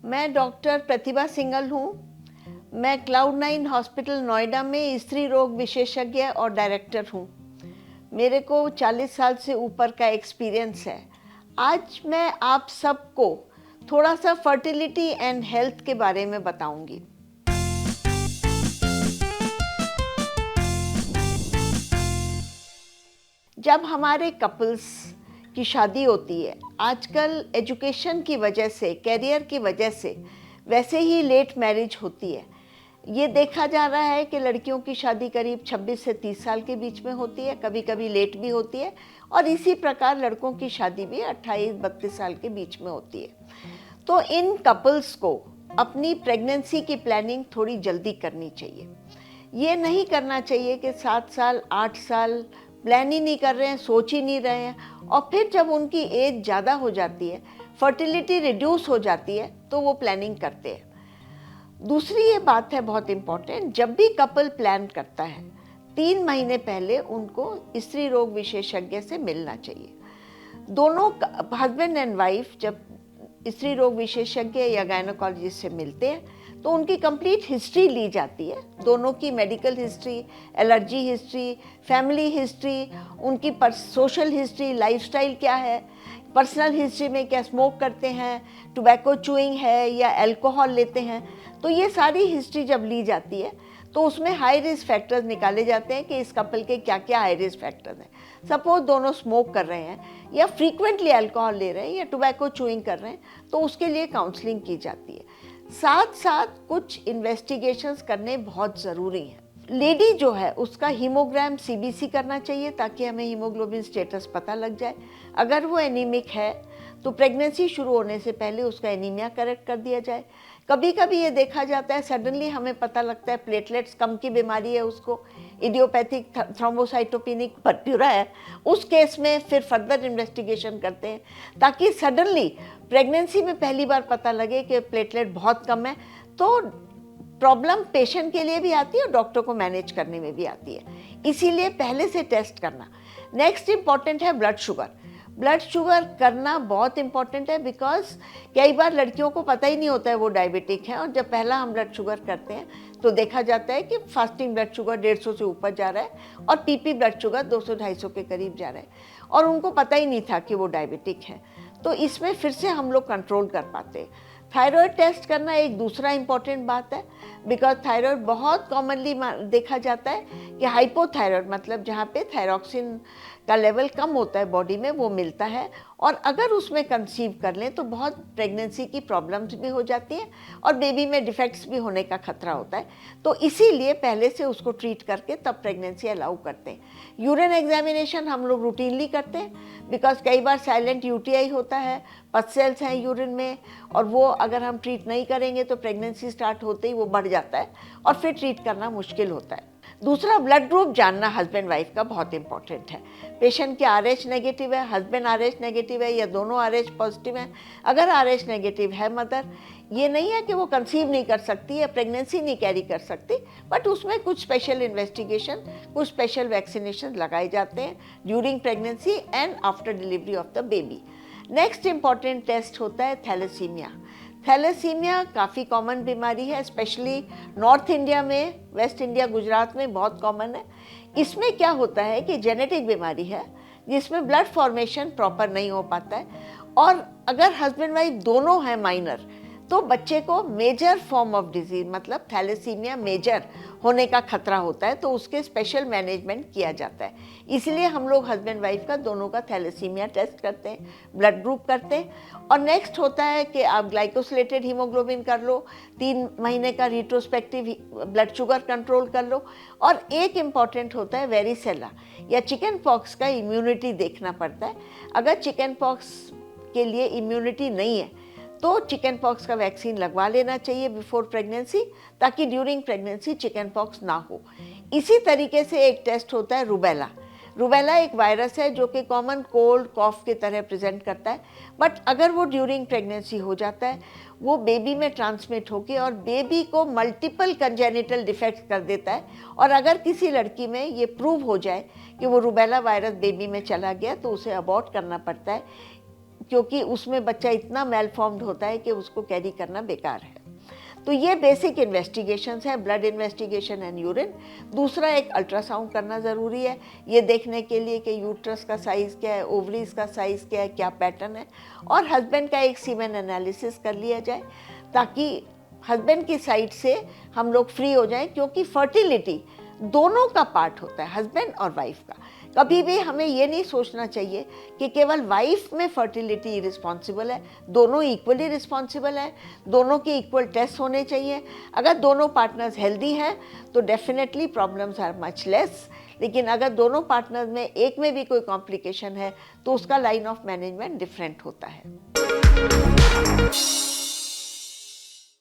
मैं डॉक्टर प्रतिभा सिंघल हूँ। मैं क्लाउड9 हॉस्पिटल नोएडा में स्त्री रोग विशेषज्ञ और डायरेक्टर हूँ। मेरे को 40 साल से ऊपर का एक्सपीरियंस है। आज मैं आप सबको थोड़ा सा फर्टिलिटी एंड हेल्थ के बारे में बताऊंगी। जब हमारे कपल्स की शादी होती है, आजकल एजुकेशन की वजह से, कैरियर की वजह से वैसे ही लेट मैरिज होती है। ये देखा जा रहा है कि लड़कियों की शादी करीब 26 से 30 साल के बीच में होती है, कभी कभी लेट भी होती है, और इसी प्रकार लड़कों की शादी भी 28-32 साल के बीच में होती है। तो इन कपल्स को अपनी प्रेगनेंसी की प्लानिंग थोड़ी जल्दी करनी चाहिए। ये नहीं करना चाहिए कि 7 साल 8 साल प्लान ही नहीं कर रहे हैं, सोच ही नहीं रहे हैं, और फिर जब उनकी एज ज़्यादा हो जाती है, फर्टिलिटी रिड्यूस हो जाती है, तो वो प्लानिंग करते हैं। दूसरी ये बात है बहुत इम्पॉर्टेंट, जब भी कपल प्लान करता है 3 महीने पहले उनको स्त्री रोग विशेषज्ञ से मिलना चाहिए। दोनों हस्बैंड एंड वाइफ जब स्त्री रोग विशेषज्ञ या गायनोकोलॉजिस्ट से मिलते हैं तो उनकी कंप्लीट हिस्ट्री ली जाती है। दोनों की medical history, allergy history, family history, उनकी सोशल हिस्ट्री, लाइफस्टाइल क्या है, पर्सनल हिस्ट्री में क्या स्मोक करते हैं, टोबैको चूइंग है या अल्कोहल लेते हैं। तो ये सारी हिस्ट्री जब ली जाती है तो उसमें हाई रिस्क फैक्टर्स निकाले जाते हैं कि इस कपल के क्या क्या हाई रिस्क फैक्टर्स हैं। सपोज दोनों स्मोक कर रहे हैं या फ्रीक्वेंटली अल्कोहल ले रहे हैं या टोबैको चूइंग कर रहे हैं तो उसके लिए काउंसलिंग की जाती है। साथ साथ कुछ इन्वेस्टिगेशंस करने बहुत ज़रूरी हैं। लेडी जो है उसका हीमोग्राम सीबीसी करना चाहिए ताकि हमें हीमोग्लोबिन स्टेटस पता लग जाए। अगर वो एनीमिक है तो प्रेगनेंसी शुरू होने से पहले उसका एनीमिया करेक्ट कर दिया जाए। कभी कभी ये देखा जाता है सडनली हमें पता लगता है प्लेटलेट्स कम की बीमारी है, उसको इडियोपैथिक थ्रोम्बोसाइटोपेनिक पर्ट्यूरा है, उस केस में फिर फर्दर इन्वेस्टिगेशन करते हैं ताकि सडनली प्रेगनेंसी में पहली बार पता लगे कि प्लेटलेट बहुत कम है तो प्रॉब्लम पेशेंट के लिए भी आती है और डॉक्टर को मैनेज करने में भी आती है। इसीलिए पहले से टेस्ट करना। नेक्स्ट इम्पॉर्टेंट है ब्लड शुगर। ब्लड शुगर करना बहुत इंपॉर्टेंट है बिकॉज कई बार लड़कियों को पता ही नहीं होता है वो डायबिटिक है, और जब पहला हम ब्लड शुगर करते हैं तो देखा जाता है कि फास्टिंग ब्लड शुगर 150 से ऊपर जा रहा है और पीपी ब्लड शुगर 200-250 के करीब जा रहा है, और उनको पता ही नहीं था कि वो डायबिटिक है। तो इसमें फिर से हम लोग कंट्रोल कर पाते हैं। थायराइड टेस्ट करना एक दूसरा इम्पॉर्टेंट बात है बिकॉज थायराइड बहुत कॉमनली देखा जाता है कि हाइपोथायराइड मतलब जहाँ पे थायरॉक्सिन का लेवल कम होता है बॉडी में वो मिलता है, और अगर उसमें कंसीव कर लें तो बहुत प्रेगनेंसी की प्रॉब्लम्स भी हो जाती हैं और बेबी में डिफेक्ट्स भी होने का खतरा होता है। तो इसीलिए पहले से उसको ट्रीट करके तब प्रेगनेंसी अलाउ करते हैं। यूरिन एग्जामिनेशन हम लोग रूटीनली करते हैं बिकॉज कई बार साइलेंट यूटीआई होता है, पस सेल्स हैं यूरिन में, और वो अगर हम ट्रीट नहीं करेंगे तो प्रेगनेंसी स्टार्ट होते ही वो बढ़ जाता है और फिर ट्रीट करना मुश्किल होता है। दूसरा, ब्लड ग्रुप जानना हस्बैंड वाइफ का बहुत इंपॉर्टेंट है। पेशेंट के RH नेगेटिव है, हस्बैंड RH नेगेटिव है या दोनों RH पॉजिटिव हैं। अगर RH नेगेटिव है मदर, ये नहीं है कि वो कंसीव नहीं कर सकती या प्रेगनेंसी नहीं कैरी कर सकती, बट उसमें कुछ स्पेशल इन्वेस्टिगेशन, कुछ स्पेशल वैक्सीनेशन लगाए जाते हैं during pregnancy and after delivery of the baby. Next important test होता है थैलेसीमिया। थैलेसीमिया काफ़ी कॉमन बीमारी है, स्पेशली नॉर्थ इंडिया में, वेस्ट इंडिया गुजरात में बहुत कॉमन है। इसमें क्या होता है कि जेनेटिक बीमारी है जिसमें ब्लड फॉर्मेशन प्रॉपर नहीं हो पाता है, और अगर हस्बैंड वाइफ दोनों हैं माइनर तो बच्चे को मेजर फॉर्म ऑफ डिजीज मतलब थैलेसीमिया मेजर होने का खतरा होता है, तो उसके स्पेशल मैनेजमेंट किया जाता है। इसलिए हम लोग हस्बैंड वाइफ का दोनों का थैलेसीमिया टेस्ट करते हैं, ब्लड ग्रुप करते हैं। और नेक्स्ट होता है कि आप ग्लाइकोसिलेटेड हीमोग्लोबिन कर लो, 3 महीने का रिट्रोस्पेक्टिव ब्लड शुगर कंट्रोल कर लो, और एक इम्पॉर्टेंट होता है वेरिसेला या चिकन पॉक्स का इम्यूनिटी देखना पड़ता है। अगर चिकन पॉक्स के लिए इम्यूनिटी नहीं है तो चिकन पॉक्स का वैक्सीन लगवा लेना चाहिए बिफोर प्रेगनेंसी ताकि ड्यूरिंग प्रेगनेंसी चिकन पॉक्स ना हो। इसी तरीके से एक टेस्ट होता है रूबेला। रूबेला एक वायरस है जो कि कॉमन कोल्ड कॉफ की तरह प्रेजेंट करता है, बट अगर वो ड्यूरिंग प्रेगनेंसी हो जाता है वो बेबी में ट्रांसमिट होकर और बेबी को मल्टीपल कंजेनिटल डिफेक्ट्स कर देता है, और अगर किसी लड़की में ये प्रूव हो जाए कि वो रूबेला वायरस बेबी में चला गया तो उसे अबॉर्ट करना पड़ता है। क्योंकि उसमें बच्चा इतना मेलफॉर्म्ड होता है कि उसको कैरी करना बेकार है। तो ये बेसिक इन्वेस्टिगेशंस है, ब्लड इन्वेस्टिगेशन एंड यूरिन। दूसरा, एक अल्ट्रासाउंड करना ज़रूरी है ये देखने के लिए कि यूट्रस का साइज़ क्या है, ओवरीज का साइज़ क्या है, क्या पैटर्न है, और हस्बैंड का एक सीमेन एनालिसिस कर लिया जाए ताकि हस्बैंड की साइड से हम लोग फ्री हो जाएं, क्योंकि फर्टिलिटी दोनों का पार्ट होता है, हस्बैंड और वाइफ का। कभी भी हमें ये नहीं सोचना चाहिए कि केवल वाइफ में फर्टिलिटी रिस्पॉन्सिबल है, दोनों इक्वली रिस्पॉन्सिबल है, दोनों के इक्वल टेस्ट होने चाहिए। अगर दोनों पार्टनर्स हेल्दी हैं तो definitely problems are much less, लेकिन अगर दोनों पार्टनर्स में एक में भी कोई कॉम्प्लिकेशन है तो उसका लाइन ऑफ मैनेजमेंट डिफरेंट होता है।